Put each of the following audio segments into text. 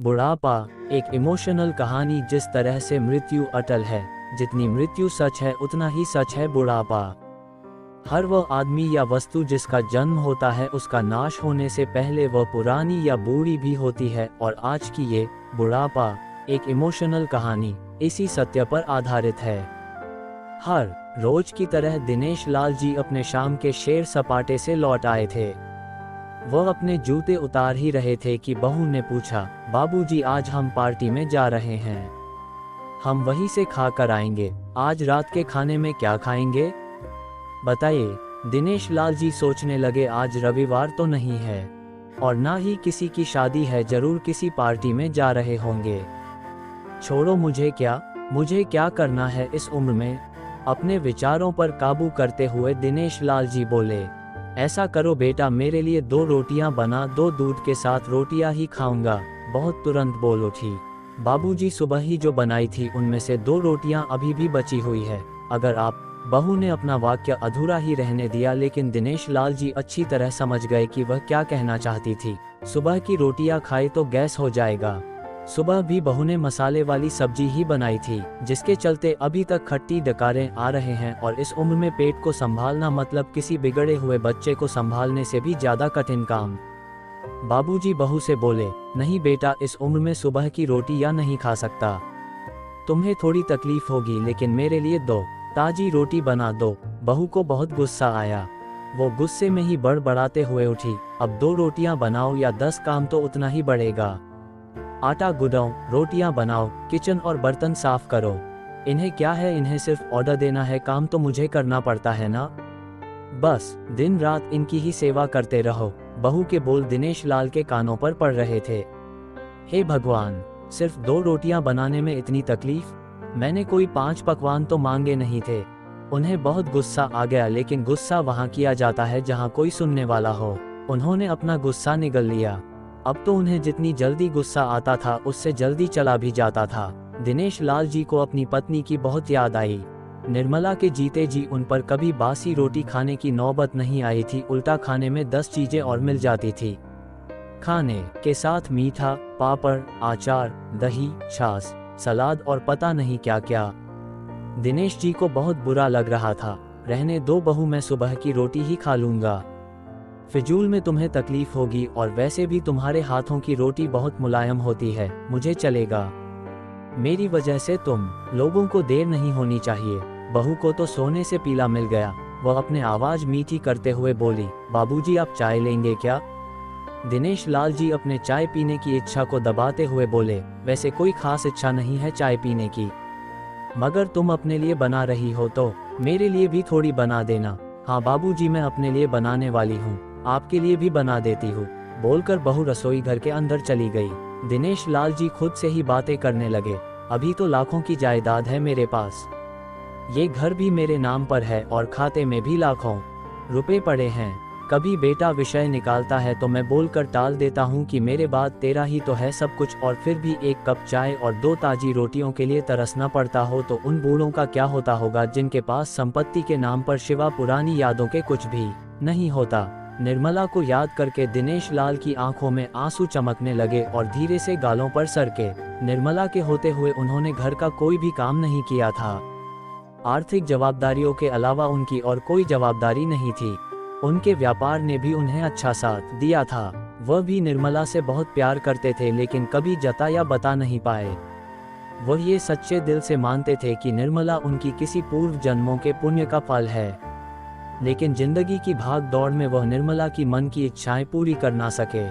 बुढ़ापा एक इमोशनल कहानी। जिस तरह से मृत्यु अटल है, जितनी मृत्यु सच है उतना ही सच है बुढ़ापा। हर वह आदमी या वस्तु जिसका जन्म होता है, उसका नाश होने से पहले वह पुरानी या बूढ़ी भी होती है। और आज की ये बुढ़ापा एक इमोशनल कहानी इसी सत्य पर आधारित है। हर रोज की तरह दिनेश लाल जी अपने शाम के सैर सपाटे से लौट आए थे। वह अपने जूते उतार ही रहे थे कि बहू ने पूछा, बाबूजी आज हम पार्टी में जा रहे हैं, हम वहीं से खा कर आएंगे। आज रात के खाने में क्या खाएंगे बताइए। दिनेश लाल जी सोचने लगे, आज रविवार तो नहीं है और ना ही किसी की शादी है, जरूर किसी पार्टी में जा रहे होंगे। छोड़ो, मुझे क्या करना है इस उम्र में। अपने विचारों पर काबू करते हुए दिनेश लाल जी बोले, ऐसा करो बेटा, मेरे लिए 2 रोटियां बना दो, दूध के साथ रोटियां ही खाऊंगा। बहुत तुरंत बोल उठी, बाबूजी सुबह ही जो बनाई थी उनमें से 2 रोटियां अभी भी बची हुई है। अगर आप बहू ने अपना वाक्य अधूरा ही रहने दिया, लेकिन दिनेश लाल जी अच्छी तरह समझ गए कि वह क्या कहना चाहती थी। सुबह की रोटियां खाए तो गैस हो जाएगा। सुबह भी बहू ने मसाले वाली सब्जी ही बनाई थी, जिसके चलते अभी तक खट्टी डकारें आ रहे हैं। और इस उम्र में पेट को संभालना मतलब किसी बिगड़े हुए बच्चे को संभालने से भी ज्यादा कठिन काम। बाबूजी बहू से बोले, नहीं बेटा, इस उम्र में सुबह की रोटी या नहीं खा सकता। तुम्हें थोड़ी तकलीफ होगी, लेकिन मेरे लिए 2 ताजी रोटी बना दो। बहू को बहुत गुस्सा आया। वो गुस्से में ही बड़बड़ाते हुए उठी, अब 2 रोटियां बनाओ या 10 काम तो उतना ही बढ़ेगा। आटा गुदाओ, रोटियां बनाओ, किचन और बर्तन साफ करो। इन्हें क्या है, इन्हें सिर्फ ऑर्डर देना है, काम तो मुझे करना पड़ता है ना। बस दिन रात इनकी ही सेवा करते रहो। बहू के बोल दिनेश लाल के कानों पर पड़ रहे थे। हे भगवान, सिर्फ 2 रोटियां बनाने में इतनी तकलीफ। मैंने कोई 5 पकवान तो मांगे नहीं थे। उन्हें बहुत गुस्सा आ गया, लेकिन गुस्सा वहां किया जाता है जहां कोई सुनने वाला हो। उन्होंने अपना गुस्सा निगल लिया। अब तो उन्हें जितनी जल्दी गुस्सा आता था, उससे जल्दी चला भी जाता था। दिनेश लाल जी को अपनी पत्नी की बहुत याद आई। निर्मला के जीते जी उन पर कभी बासी रोटी खाने की नौबत नहीं आई थी, उल्टा खाने में 10 चीजें और मिल जाती थी। खाने के साथ मीठा, पापड़, अचार, दही, छाछ, सलाद और पता नहीं क्या क्या। दिनेश जी को बहुत बुरा लग रहा था। रहने दो बहू, मैं सुबह की रोटी ही खा लूंगा। फिजूल में तुम्हें तकलीफ होगी, और वैसे भी तुम्हारे हाथों की रोटी बहुत मुलायम होती है, मुझे चलेगा। मेरी वजह से तुम लोगों को देर नहीं होनी चाहिए। बहू को तो सोने से पीला मिल गया। वह अपने आवाज मीठी करते हुए बोली, बाबूजी आप चाय लेंगे क्या। दिनेश लाल जी अपने चाय पीने की इच्छा को दबाते हुए बोले, वैसे कोई खास इच्छा नहीं है चाय पीने की, मगर तुम अपने लिए बना रही हो तो मेरे लिए भी थोड़ी बना देना। हाँ बाबूजी, मैं अपने लिए बनाने वाली हूँ, आपके लिए भी बना देती हूँ। बोलकर बहू रसोई घर के अंदर चली गई। दिनेश लाल जी खुद से ही बातें करने लगे, अभी तो लाखों की जायदाद है मेरे पास, ये घर भी मेरे नाम पर है और खाते में भी लाखों रुपए पड़े हैं। कभी बेटा विषय निकालता है तो मैं बोलकर टाल देता हूँ कि मेरे बाद तेरा ही तो है सब कुछ, और फिर भी 1 कप चाय और 2 ताजी रोटियों के लिए तरसना पड़ता हो तो उन बूढ़ों का क्या होता होगा जिनके पास संपत्ति के नाम पर शिवा पुरानी यादों के कुछ भी नहीं होता। निर्मला को याद करके दिनेश लाल की आंखों में आंसू चमकने लगे और धीरे से गालों पर सरके। निर्मला के होते हुए उन्होंने घर का कोई भी काम नहीं किया था। आर्थिक जवाबदारियों के अलावा उनकी और कोई जवाबदारी नहीं थी। उनके व्यापार ने भी उन्हें अच्छा साथ दिया था। वह भी निर्मला से बहुत प्यार करते थे, लेकिन कभी जता या बता नहीं पाए। वह ये सच्चे दिल से मानते थे कि निर्मला उनकी किसी पूर्व जन्मों के पुण्य का फल है, लेकिन जिंदगी की भाग दौड़ में वह निर्मला की मन की इच्छाएं पूरी कर ना सके।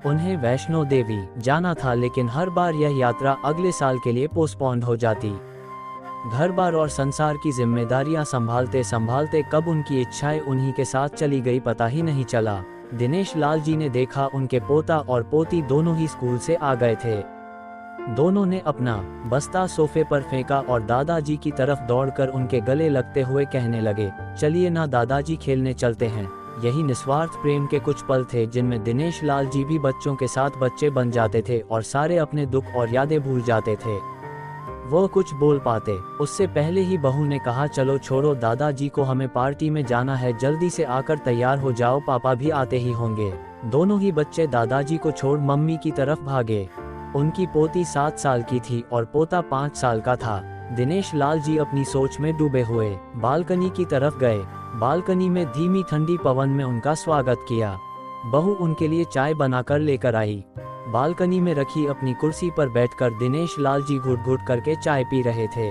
उन्हें वैष्णो देवी जाना था, लेकिन हर बार यह यात्रा अगले साल के लिए पोस्टपोन्ड हो जाती। घर बार और संसार की जिम्मेदारियां संभालते संभालते कब उनकी इच्छाएं उन्हीं के साथ चली गई पता ही नहीं चला। दिनेश लाल जी ने देखा उनके पोता और पोती दोनों ही स्कूल से आ गए थे। दोनों ने अपना बस्ता सोफे पर फेंका और दादाजी की तरफ दौड़कर उनके गले लगते हुए कहने लगे, चलिए ना दादाजी, खेलने चलते हैं। यही निस्वार्थ प्रेम के कुछ पल थे जिनमें दिनेश लाल जी भी बच्चों के साथ बच्चे बन जाते थे और सारे अपने दुख और यादें भूल जाते थे। वो कुछ बोल पाते उससे पहले ही बहू ने कहा, चलो छोड़ो दादाजी को, हमें पार्टी में जाना है, जल्दी से आकर तैयार हो जाओ, पापा भी आते ही होंगे। दोनों ही बच्चे दादाजी को छोड़ मम्मी की तरफ भागे। उनकी पोती 7 साल की थी और पोता 5 साल का था। दिनेश लाल जी अपनी सोच में डूबे हुए बालकनी की तरफ गए। बालकनी में धीमी ठंडी पवन में उनका स्वागत किया। बहू उनके लिए चाय बनाकर लेकर आई। बालकनी में रखी अपनी कुर्सी पर बैठकर दिनेश लाल जी घुट घुट करके चाय पी रहे थे।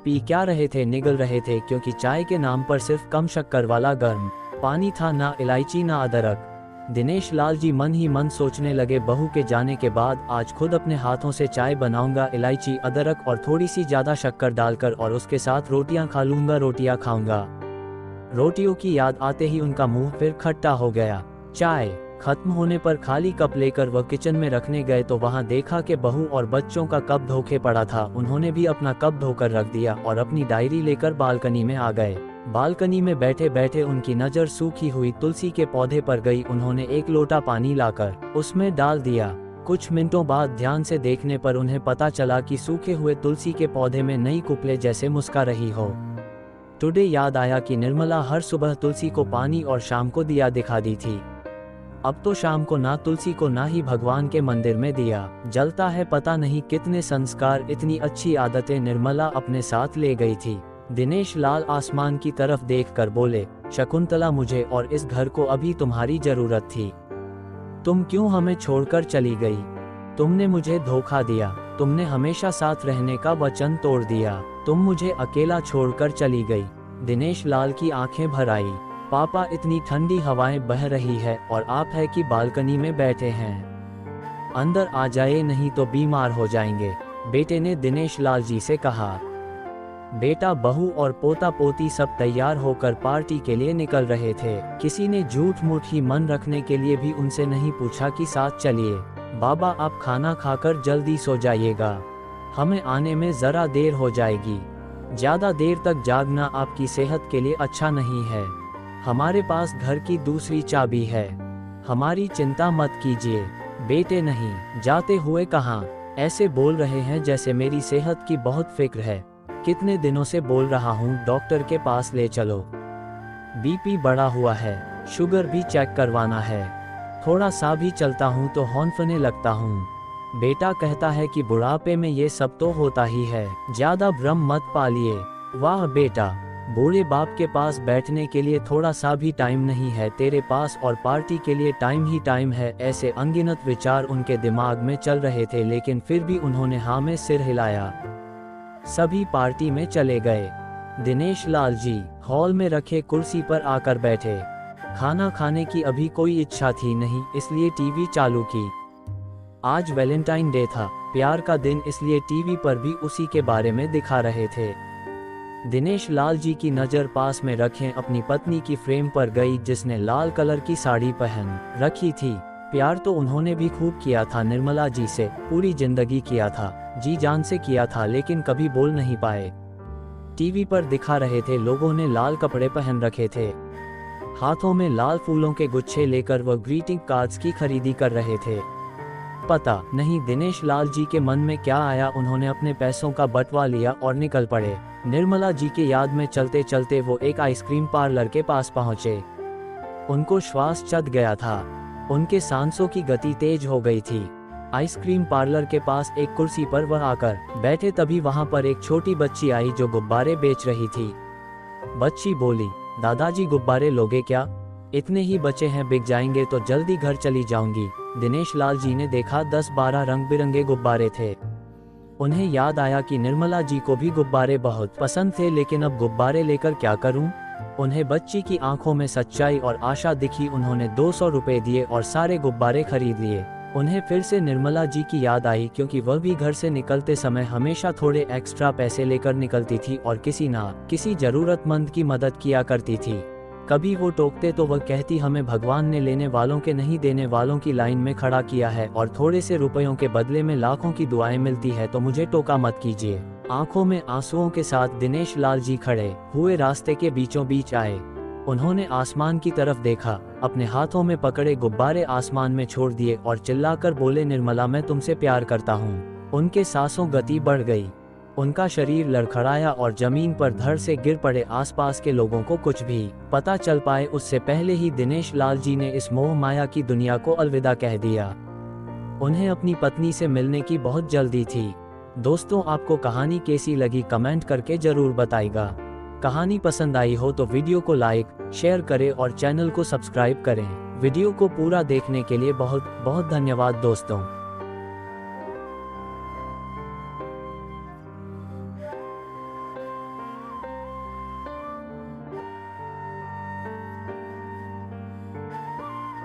पी क्या रहे थे, निगल रहे थे, क्योंकि चाय के नाम पर सिर्फ कम शक्कर वाला गर्म पानी था, ना इलायची ना अदरक। दिनेश लाल जी मन ही मन सोचने लगे, बहू के जाने के बाद आज खुद अपने हाथों से चाय बनाऊंगा, इलायची अदरक और थोड़ी सी ज्यादा शक्कर डालकर, और उसके साथ रोटियां खा लूंगा, रोटियां खाऊंगा। रोटियों की याद आते ही उनका मुंह फिर खट्टा हो गया। चाय खत्म होने पर खाली कप लेकर वह किचन में रखने गए तो वहां देखा कि बहू और बच्चों का कप धोखे पड़ा था। उन्होंने भी अपना कप धोकर रख दिया और अपनी डायरी लेकर बालकनी में आ गए। बालकनी में बैठे बैठे उनकी नज़र सूखी हुई तुलसी के पौधे पर गई। उन्होंने एक लोटा पानी लाकर उसमें डाल दिया। कुछ मिनटों बाद ध्यान से देखने पर उन्हें पता चला कि सूखे हुए तुलसी के पौधे में नई कुपले जैसे मुस्का रही हो। टुडे याद आया कि निर्मला हर सुबह तुलसी को पानी और शाम को दिया दिखा दी थी। अब तो शाम को ना तुलसी को ना ही भगवान के मंदिर में दिया जलता है। पता नहीं कितने संस्कार, इतनी अच्छी आदतें निर्मला अपने साथ ले गई थी। दिनेश लाल आसमान की तरफ देखकर बोले, शकुंतला, मुझे और इस घर को अभी तुम्हारी जरूरत थी। तुम क्यों हमें छोड़कर चली गई? तुमने मुझे धोखा दिया। तुमने हमेशा साथ रहने का वचन तोड़ दिया। तुम मुझे अकेला छोड़कर चली गई। दिनेश लाल की आंखें भर आई। पापा, इतनी ठंडी हवाएं बह रही है और आप है कि बालकनी में बैठे हैं। अंदर आ जाए, नहीं तो बीमार हो जाएंगे, बेटे ने दिनेश लाल जी से कहा। बेटा, बहू और पोता पोती सब तैयार होकर पार्टी के लिए निकल रहे थे। किसी ने झूठ मूठ ही मन रखने के लिए भी उनसे नहीं पूछा कि साथ चलिए। बाबा, आप खाना खाकर जल्दी सो जाइएगा, हमें आने में जरा देर हो जाएगी। ज्यादा देर तक जागना आपकी सेहत के लिए अच्छा नहीं है। हमारे पास घर की दूसरी चाबी है, हमारी चिंता मत कीजिए। बेटे, नहीं जाते हुए कहाँ? ऐसे बोल रहे हैं जैसे मेरी सेहत की बहुत फिक्र है। कितने दिनों से बोल रहा हूँ डॉक्टर के पास ले चलो। बीपी बढ़ा हुआ है, शुगर भी चेक करवाना है। थोड़ा सा भी चलता हूँ तो हौंफने लगता हूँ। बेटा कहता है कि बुढ़ापे में ये सब तो होता ही है, ज्यादा भ्रम मत पालिए। वाह बेटा, बूढ़े बाप के पास बैठने के लिए थोड़ा सा भी टाइम नहीं है तेरे पास, और पार्टी के लिए टाइम ही टाइम है। ऐसे अनगिनत विचार उनके दिमाग में चल रहे थे, लेकिन फिर भी उन्होंने हाँ में सिर हिलाया। सभी पार्टी में चले गए। दिनेश लाल जी हॉल में रखे कुर्सी पर आकर बैठे। खाना खाने की अभी कोई इच्छा थी नहीं, इसलिए टीवी चालू की। आज वैलेंटाइन डे था, प्यार का दिन, इसलिए टीवी पर भी उसी के बारे में दिखा रहे थे। दिनेश लाल जी की नज़र पास में रखे अपनी पत्नी की फ्रेम पर गई, जिसने लाल कलर की साड़ी पहन रखी थी। प्यार तो उन्होंने भी खूब किया था निर्मला जी से, पूरी जिंदगी किया था, जी जान से किया था, लेकिन कभी बोल नहीं पाए। टीवी पर दिखा रहे थे, लोगों ने लाल कपड़े पहन रखे थे, हाथों में लाल फूलों के गुच्छे लेकर वह ग्रीटिंग कार्ड्स की खरीदी कर रहे थे। पता नहीं दिनेश लाल जी के मन में क्या आया, उन्होंने अपने पैसों का बंटवा लिया और निकल पड़े। निर्मला जी के याद में चलते चलते वो एक आइसक्रीम पार्लर के पास पहुंचे। उनको श्वास चढ़ गया था, उनके सांसों की गति तेज हो गई थी। आइसक्रीम पार्लर के पास एक कुर्सी पर वह आकर बैठे, तभी वहां पर एक छोटी बच्ची आई जो गुब्बारे बेच रही थी। बच्ची बोली, दादाजी गुब्बारे लोगे क्या? इतने ही बचे हैं, बिक जाएंगे तो जल्दी घर चली जाऊंगी। दिनेश लाल जी ने देखा 10-12 रंग बिरंगे गुब्बारे थे। उन्हें याद आया कि निर्मला जी को भी गुब्बारे बहुत पसंद थे, लेकिन अब गुब्बारे लेकर क्या करूं? उन्हें बच्ची की आंखों में सच्चाई और आशा दिखी। उन्होंने 200 रुपए दिए और सारे गुब्बारे खरीद लिए। उन्हें फिर से निर्मला जी की याद आई, क्योंकि वह भी घर से निकलते समय हमेशा थोड़े एक्स्ट्रा पैसे लेकर निकलती थी और किसी ना किसी जरूरतमंद की मदद किया करती थी। कभी वो टोकते तो वह कहती, हमें भगवान ने लेने वालों के नहीं देने वालों की लाइन में खड़ा किया है, और थोड़े से रुपयों के बदले में लाखों की दुआएं मिलती है, तो मुझे टोका मत कीजिए। आंखों में आंसुओं के साथ दिनेश लाल जी खड़े हुए रास्ते के बीचों बीच आए। उन्होंने आसमान की तरफ देखा, अपने हाथों में पकड़े गुब्बारे आसमान में छोड़ दिए और चिल्लाकर बोले, निर्मला, मैं तुमसे प्यार करता हूँ। उनके सांसों गति बढ़ गई, उनका शरीर लड़खड़ाया और जमीन पर धड़ से गिर पड़े। आसपास के लोगों को कुछ भी पता चल पाए उससे पहले ही दिनेश लाल जी ने इस मोह माया की दुनिया को अलविदा कह दिया। उन्हें अपनी पत्नी से मिलने की बहुत जल्दी थी। दोस्तों, आपको कहानी कैसी लगी कमेंट करके जरूर बताइएगा। कहानी पसंद आई हो तो वीडियो को लाइक, शेयर करें और चैनल को सब्सक्राइब करें। वीडियो को पूरा देखने के लिए बहुत बहुत धन्यवाद दोस्तों।